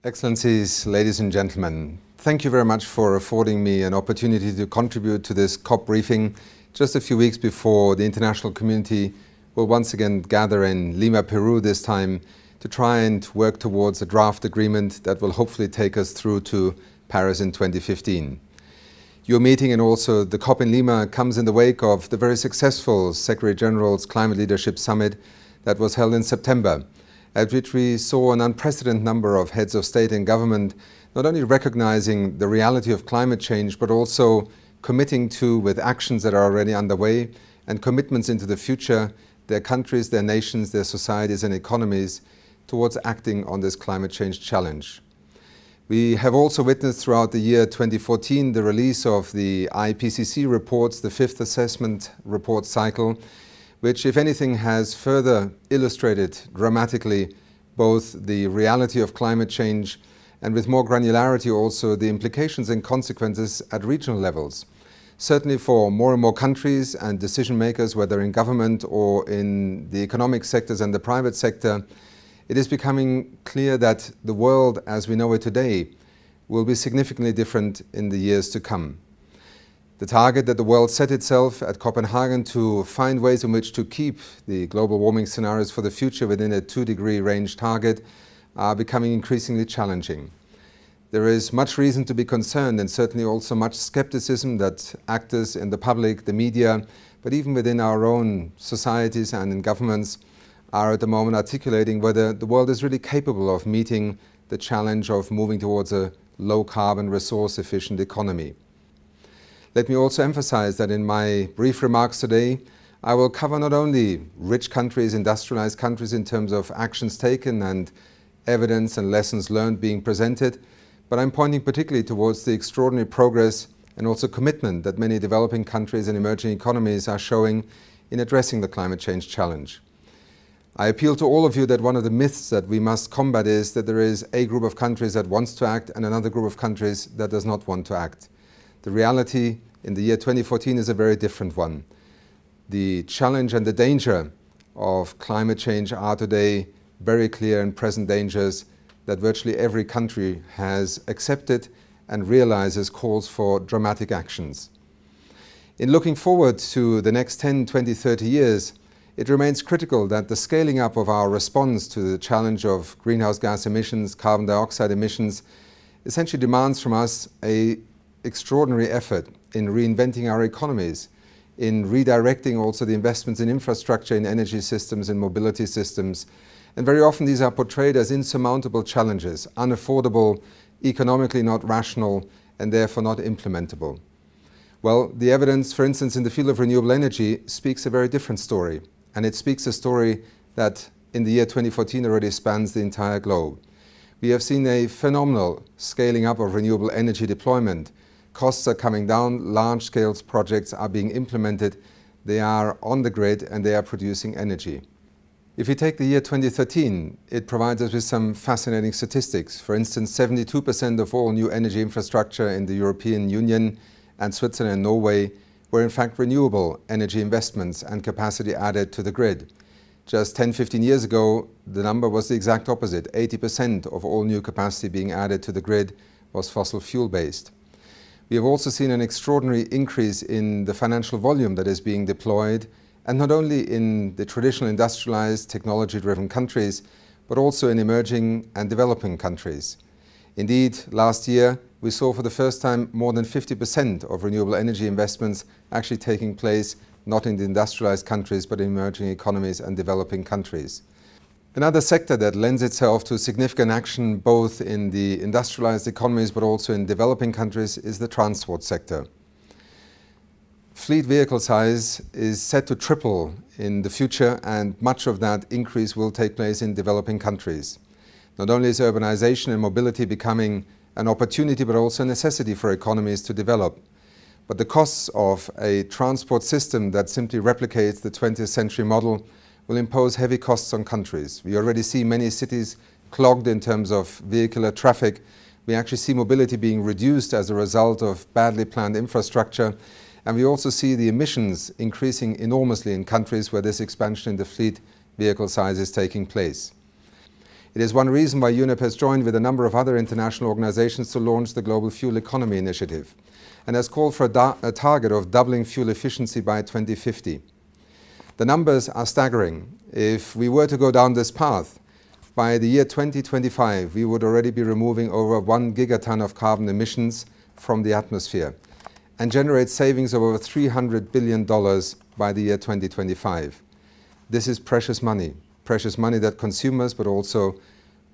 Excellencies, ladies and gentlemen, thank you very much for affording me an opportunity to contribute to this COP briefing just a few weeks before the international community will once again gather in Lima, Peru this time to try and work towards a draft agreement that will hopefully take us through to Paris in 2015. Your meeting and also the COP in Lima comes in the wake of the very successful Secretary General's Climate Leadership Summit that was held in September, at which we saw an unprecedented number of heads of state and government not only recognizing the reality of climate change, but also committing to, with actions that are already underway and commitments into the future, their countries, their nations, their societies and economies towards acting on this climate change challenge. We have also witnessed throughout the year 2014 the release of the IPCC reports, the fifth assessment report cycle, which, if anything, has further illustrated dramatically both the reality of climate change and with more granularity also the implications and consequences at regional levels. Certainly for more and more countries and decision makers, whether in government or in the economic sectors and the private sector, it is becoming clear that the world as we know it today will be significantly different in the years to come. The target that the world set itself at Copenhagen to find ways in which to keep the global warming scenarios for the future within a 2-degree range target are becoming increasingly challenging. There is much reason to be concerned and certainly also much skepticism that actors in the public, the media, but even within our own societies and in governments are at the moment articulating whether the world is really capable of meeting the challenge of moving towards a low-carbon, resource-efficient economy. Let me also emphasize that in my brief remarks today, I will cover not only rich countries, industrialized countries in terms of actions taken and evidence and lessons learned being presented, but I'm pointing particularly towards the extraordinary progress and also commitment that many developing countries and emerging economies are showing in addressing the climate change challenge. I appeal to all of you that one of the myths that we must combat is that there is a group of countries that wants to act and another group of countries that does not want to act. The reality in the year 2014 is a very different one. The challenge and the danger of climate change are today very clear and present dangers that virtually every country has accepted and realizes calls for dramatic actions. In looking forward to the next 10, 20, 30 years, it remains critical that the scaling up of our response to the challenge of greenhouse gas emissions, carbon dioxide emissions, essentially demands from us an extraordinary effort in reinventing our economies, in redirecting also the investments in infrastructure, in energy systems, in mobility systems. And very often these are portrayed as insurmountable challenges, unaffordable, economically not rational, and therefore not implementable. Well, the evidence, for instance, in the field of renewable energy speaks a very different story. And it speaks a story that in the year 2014 already spans the entire globe. We have seen a phenomenal scaling up of renewable energy deployment. Costs are coming down, large-scale projects are being implemented, they are on the grid and they are producing energy. If we take the year 2013, it provides us with some fascinating statistics. For instance, 72% of all new energy infrastructure in the European Union and Switzerland and Norway were in fact renewable energy investments and capacity added to the grid. Just 10-15 years ago, the number was the exact opposite. 80% of all new capacity being added to the grid was fossil fuel-based. We have also seen an extraordinary increase in the financial volume that is being deployed, and not only in the traditional industrialized, technology-driven countries, but also in emerging and developing countries. Indeed, last year, we saw for the first time more than 50% of renewable energy investments actually taking place not in the industrialized countries, but in emerging economies and developing countries. Another sector that lends itself to significant action both in the industrialized economies but also in developing countries is the transport sector. Fleet vehicle size is set to triple in the future, and much of that increase will take place in developing countries. Not only is urbanization and mobility becoming an opportunity but also a necessity for economies to develop, but the costs of a transport system that simply replicates the 20th century model will impose heavy costs on countries. We already see many cities clogged in terms of vehicular traffic. We actually see mobility being reduced as a result of badly planned infrastructure. And we also see the emissions increasing enormously in countries where this expansion in the fleet vehicle size is taking place. It is one reason why UNEP has joined with a number of other international organizations to launch the Global Fuel Economy Initiative and has called for a target of doubling fuel efficiency by 2050. The numbers are staggering. If we were to go down this path, by the year 2025, we would already be removing over 1 gigaton of carbon emissions from the atmosphere and generate savings of over $300 billion by the year 2025. This is precious money that consumers, but also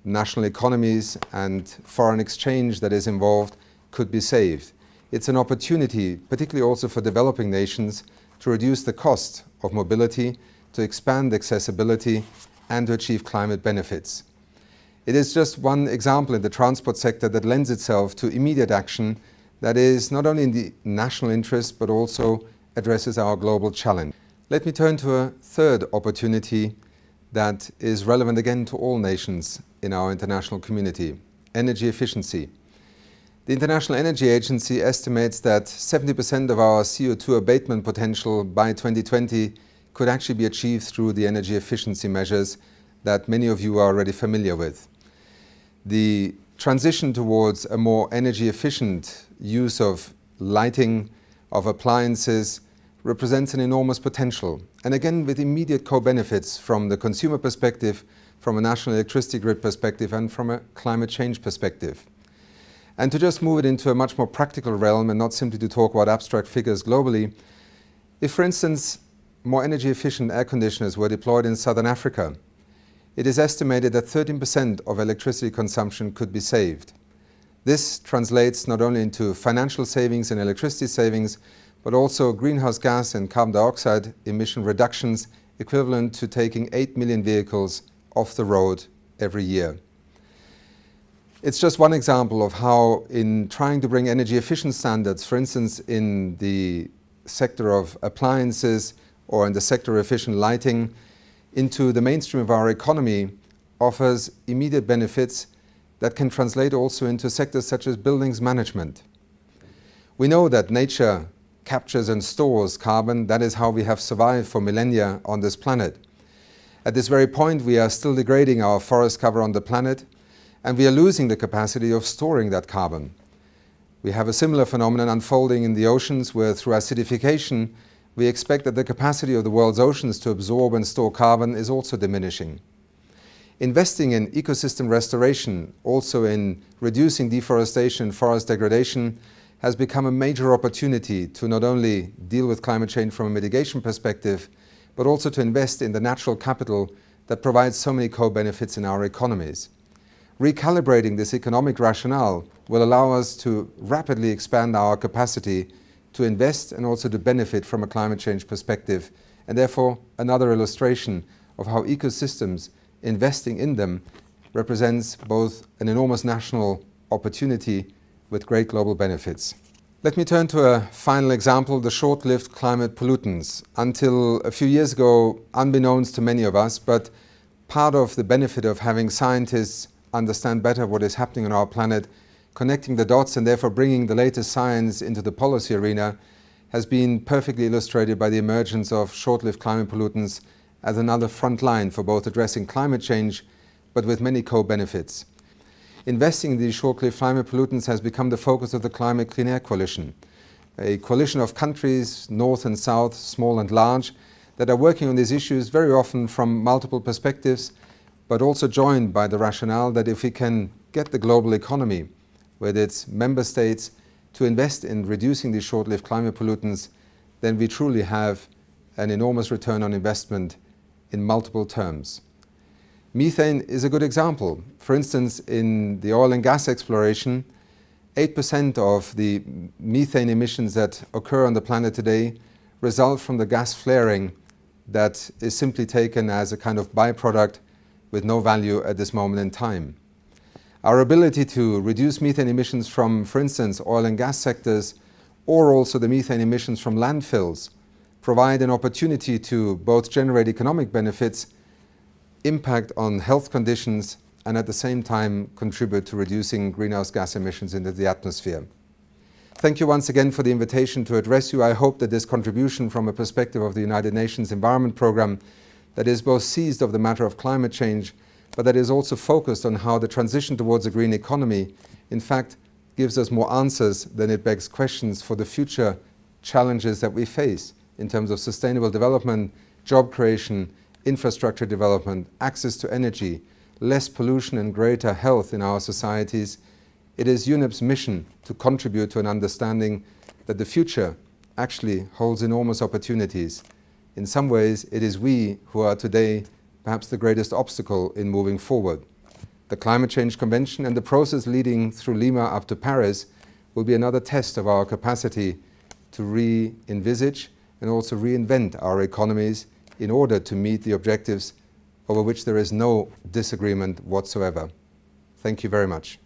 national economies and foreign exchange that is involved, could be saved. It's an opportunity, particularly also for developing nations, to reduce the cost of mobility, to expand accessibility, and to achieve climate benefits. It is just one example in the transport sector that lends itself to immediate action that is not only in the national interest, but also addresses our global challenge. Let me turn to a third opportunity that is relevant again to all nations in our international community: energy efficiency. The International Energy Agency estimates that 70% of our CO2 abatement potential by 2020 could actually be achieved through the energy efficiency measures that many of you are already familiar with. The transition towards a more energy efficient use of lighting, of appliances, represents an enormous potential, and again with immediate co-benefits from the consumer perspective, from a national electricity grid perspective, and from a climate change perspective. And to just move it into a much more practical realm and not simply to talk about abstract figures globally, if, for instance, more energy efficient air conditioners were deployed in Southern Africa, it is estimated that 13% of electricity consumption could be saved. This translates not only into financial savings and electricity savings, but also greenhouse gas and carbon dioxide emission reductions equivalent to taking 8 million vehicles off the road every year. It's just one example of how, in trying to bring energy efficient standards, for instance in the sector of appliances or in the sector of efficient lighting, into the mainstream of our economy, offers immediate benefits that can translate also into sectors such as buildings management. We know that nature captures and stores carbon. That is how we have survived for millennia on this planet. At this very point, we are still degrading our forest cover on the planet, and we are losing the capacity of storing that carbon. We have a similar phenomenon unfolding in the oceans, where through acidification, we expect that the capacity of the world's oceans to absorb and store carbon is also diminishing. Investing in ecosystem restoration, also in reducing deforestation and forest degradation, has become a major opportunity to not only deal with climate change from a mitigation perspective, but also to invest in the natural capital that provides so many co-benefits in our economies. Recalibrating this economic rationale will allow us to rapidly expand our capacity to invest and also to benefit from a climate change perspective, and therefore another illustration of how ecosystems, investing in them, represents both an enormous national opportunity with great global benefits. Let me turn to a final example: the short-lived climate pollutants. Until a few years ago, unbeknownst to many of us, but part of the benefit of having scientists understand better what is happening on our planet, connecting the dots and therefore bringing the latest science into the policy arena, has been perfectly illustrated by the emergence of short-lived climate pollutants as another front line for both addressing climate change, but with many co-benefits. Investing in these short-lived climate pollutants has become the focus of the Climate Clean Air Coalition, a coalition of countries, north and south, small and large, that are working on these issues very often from multiple perspectives, but also joined by the rationale that if we can get the global economy, with its member states, to invest in reducing these short-lived climate pollutants, then we truly have an enormous return on investment in multiple terms. Methane is a good example. For instance, in the oil and gas exploration, 8% of the methane emissions that occur on the planet today result from the gas flaring that is simply taken as a kind of byproduct with no value at this moment in time. Our ability to reduce methane emissions from, for instance, oil and gas sectors, or also the methane emissions from landfills, provide an opportunity to both generate economic benefits, impact on health conditions, and at the same time contribute to reducing greenhouse gas emissions into the atmosphere. Thank you once again for the invitation to address you. I hope that this contribution from a perspective of the United Nations Environment Programme that is both seized of the matter of climate change, but that is also focused on how the transition towards a green economy, in fact, gives us more answers than it begs questions for the future challenges that we face in terms of sustainable development, job creation, infrastructure development, access to energy, less pollution and greater health in our societies. It is UNEP's mission to contribute to an understanding that the future actually holds enormous opportunities. In some ways, it is we who are today perhaps the greatest obstacle in moving forward. The Climate Change Convention and the process leading through Lima up to Paris will be another test of our capacity to re-envisage and also reinvent our economies in order to meet the objectives over which there is no disagreement whatsoever. Thank you very much.